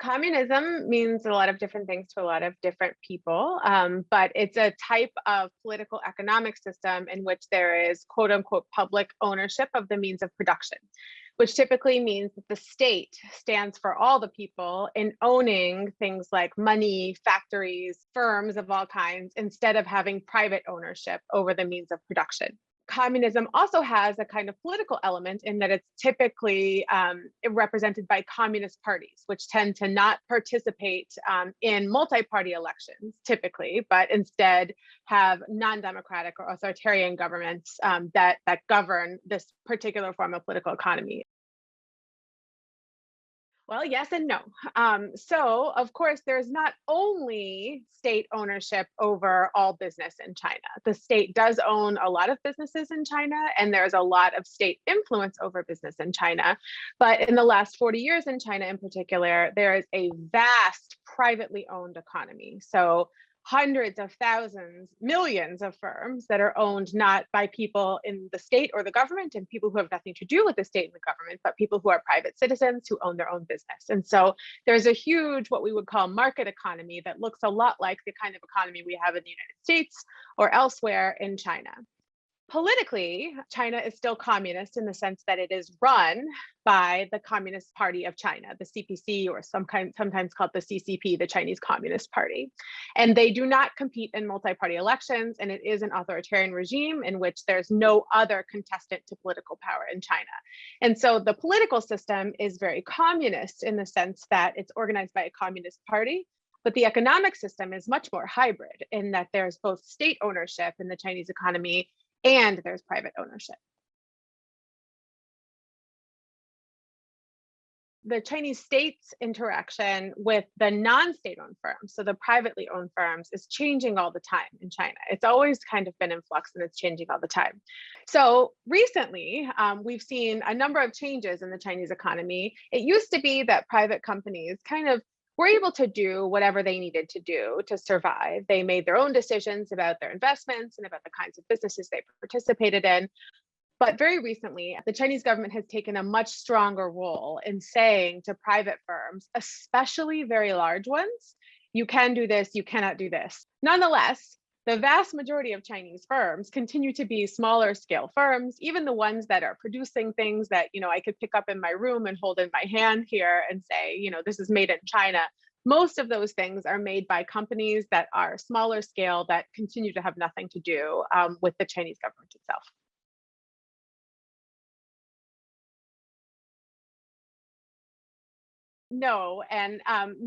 Communism means a lot of different things to a lot of different people, but it's a type of political economic system in which there is quote unquote public ownership of the means of production, which typically means that the state stands for all the people in owning things like money, factories, firms of all kinds, instead of having private ownership over the means of production. Communism also has a kind of political element in that it's typically represented by communist parties, which tend to not participate in multi-party elections typically, but instead have non-democratic or authoritarian governments that govern this particular form of political economy. Well, yes and no. So, of course, there's not only state ownership over all business in China. The state does own a lot of businesses in China, and there's a lot of state influence over business in China. But in the last 40 years in China, in particular, there is a vast privately owned economy. So, hundreds of thousands, millions of firms that are owned not by people in the state or the government and people who have nothing to do with the state and the government, but people who are private citizens who own their own business. And so there's a huge, what we would call market economy that looks a lot like the kind of economy we have in the United States or elsewhere in China. Politically, China is still communist in the sense that it is run by the Communist Party of China, the CPC, or sometimes called the CCP, the Chinese Communist Party. And they do not compete in multi-party elections, and it is an authoritarian regime in which there's no other contestant to political power in China. And so the political system is very communist in the sense that it's organized by a communist party. But the economic system is much more hybrid in that there's both state ownership in the Chinese economy and there's private ownership. The Chinese state's interaction with the non-state owned firms, so the privately owned firms, is changing all the time in China. It's always kind of been in flux and it's changing all the time. So recently, we've seen a number of changes in the Chinese economy. It used to be that private companies kind of were able to do whatever they needed to do to survive. They made their own decisions about their investments and about the kinds of businesses they participated in. But very recently, the Chinese government has taken a much stronger role in saying to private firms, especially very large ones, you can do this, you cannot do this. Nonetheless, the vast majority of Chinese firms continue to be smaller scale firms, even the ones that are producing things that, I could pick up in my room and hold in my hand here and say, this is made in China. Most of those things are made by companies that are smaller scale that continue to have nothing to do with the Chinese government itself. No, and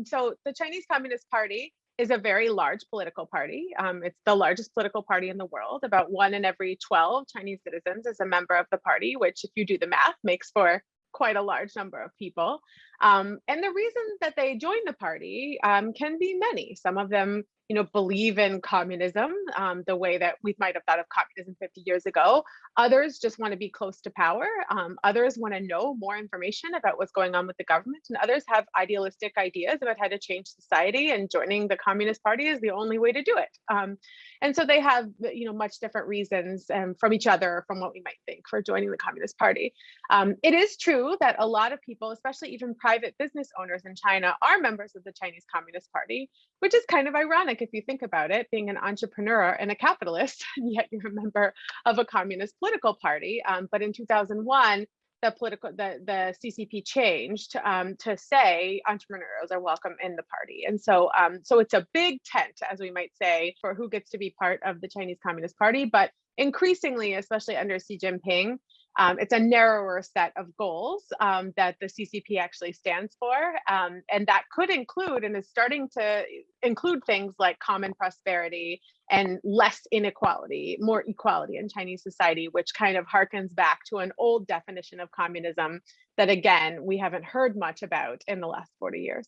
so the Chinese Communist Party is a very large political party. It's the largest political party in the world. About 1 in every 12 Chinese citizens is a member of the party, which, if you do the math, makes for quite a large number of people. And the reasons that they join the party can be many. Some of them, believe in communism the way that we might have thought of communism 50 years ago. Others just want to be close to power. Others want to know more information about what's going on with the government. And others have idealistic ideas about how to change society, and joining the Communist Party is the only way to do it. And so they have, much different reasons from each other, from what we might think, for joining the Communist Party. It is true that a lot of people, especially even private business owners in China, are members of the Chinese Communist Party, which is kind of ironic if you think about it, being an entrepreneur and a capitalist, and yet you're a member of a communist political party. But in 2001, the CCP changed to say entrepreneurs are welcome in the party. And so it's a big tent, as we might say, for who gets to be part of the Chinese Communist Party. But increasingly, especially under Xi Jinping, it's a narrower set of goals that the CCP actually stands for. And that could include, and is starting to include, things like common prosperity and less inequality, more equality in Chinese society, which kind of harkens back to an old definition of communism that, again, we haven't heard much about in the last 40 years.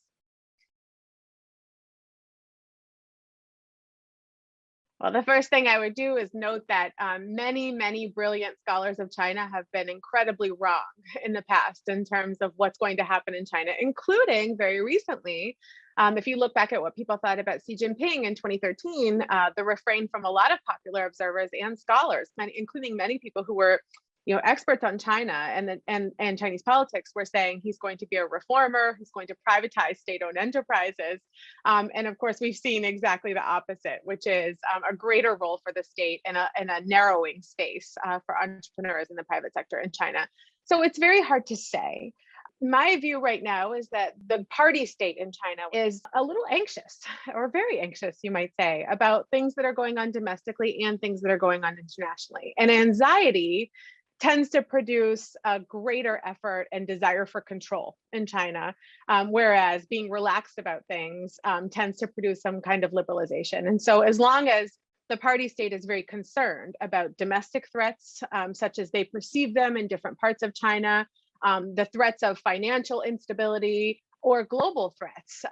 Well, the first thing I would do is note that many, many brilliant scholars of China have been incredibly wrong in the past in terms of what's going to happen in China, including very recently. If you look back at what people thought about Xi Jinping in 2013, the refrain from a lot of popular observers and scholars, including many people who were experts on China and Chinese politics were saying he's going to be a reformer, he's going to privatize state-owned enterprises. And of course, we've seen exactly the opposite, which is a greater role for the state and a narrowing space for entrepreneurs in the private sector in China. So it's very hard to say. My view right now is that the party state in China is a little anxious, or very anxious, you might say, about things that are going on domestically and things that are going on internationally. And anxiety tends to produce a greater effort and desire for control in China, whereas being relaxed about things tends to produce some kind of liberalization. And so as long as the party state is very concerned about domestic threats, such as they perceive them in different parts of China, the threats of financial instability or global threats,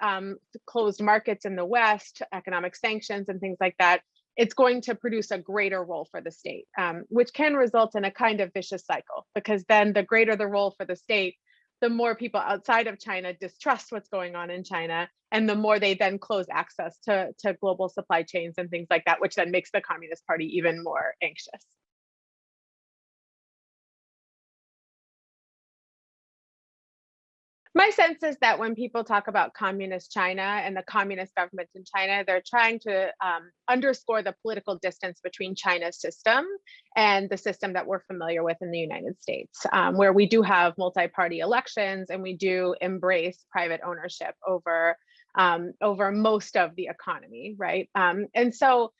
closed markets in the West, economic sanctions and things like that, it's going to produce a greater role for the state, which can result in a kind of vicious cycle, because then the greater the role for the state, the more people outside of China distrust what's going on in China, and the more they then close access to global supply chains and things like that, which then makes the Communist Party even more anxious. My sense is that when people talk about communist China and the communist government in China, they're trying to underscore the political distance between China's system and the system that we're familiar with in the United States, where we do have multi-party elections and we do embrace private ownership over most of the economy, right? And so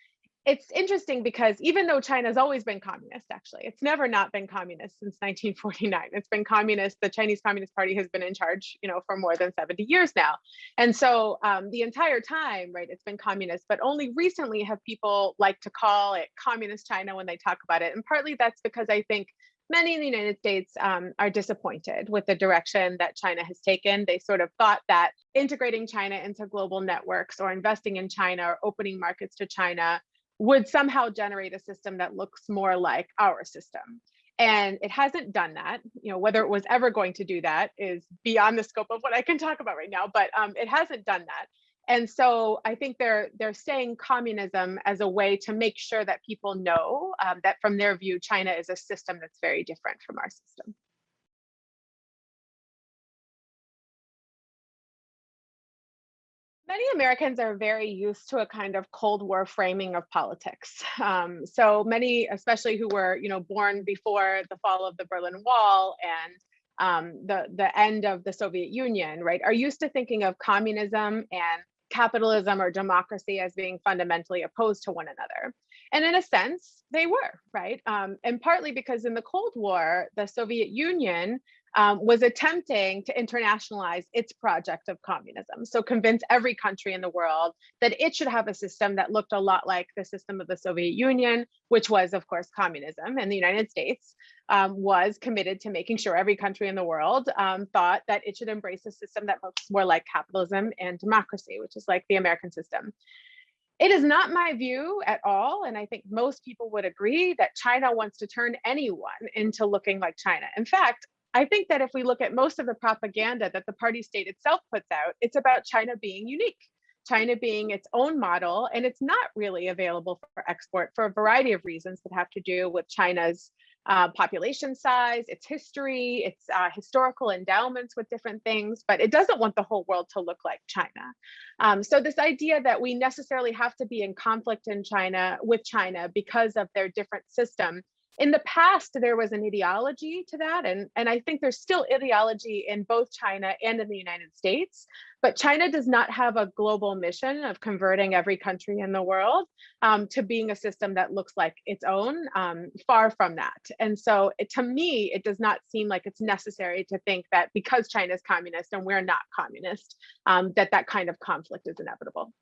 it's interesting because even though China's always been communist, actually, it's never not been communist since 1949. It's been communist. The Chinese Communist Party has been in charge, for more than 70 years now. And so the entire time, right, it's been communist, but only recently have people like to call it communist China when they talk about it. And partly that's because I think many in the United States are disappointed with the direction that China has taken. They sort of thought that integrating China into global networks or investing in China or opening markets to China would somehow generate a system that looks more like our system. And it hasn't done that. Whether it was ever going to do that is beyond the scope of what I can talk about right now, but it hasn't done that. And so I think they're saying communism as a way to make sure that people know that from their view, China is a system that's very different from our system. Many Americans are very used to a kind of Cold War framing of politics. So many, especially who were, born before the fall of the Berlin Wall and the end of the Soviet Union, right, are used to thinking of communism and capitalism or democracy as being fundamentally opposed to one another. And in a sense, they were, right? And partly because in the Cold War, the Soviet Union was attempting to internationalize its project of communism. So convince every country in the world that it should have a system that looked a lot like the system of the Soviet Union, which was, of course, communism. And the United States was committed to making sure every country in the world thought that it should embrace a system that looks more like capitalism and democracy, which is like the American system. It is not my view at all, and I think most people would agree, that China wants to turn anyone into looking like China. In fact, I think that if we look at most of the propaganda that the party state itself puts out, it's about China being unique, China being its own model, and it's not really available for export for a variety of reasons that have to do with China's population size, its history, its historical endowments with different things, but it doesn't want the whole world to look like China. So this idea that we necessarily have to be in conflict with China because of their different system. In the past, there was an ideology to that, and I think there's still ideology in both China and in the United States, but China does not have a global mission of converting every country in the world to being a system that looks like its own, far from that. And so to me, it does not seem like it's necessary to think that because China is communist and we're not communist, that kind of conflict is inevitable.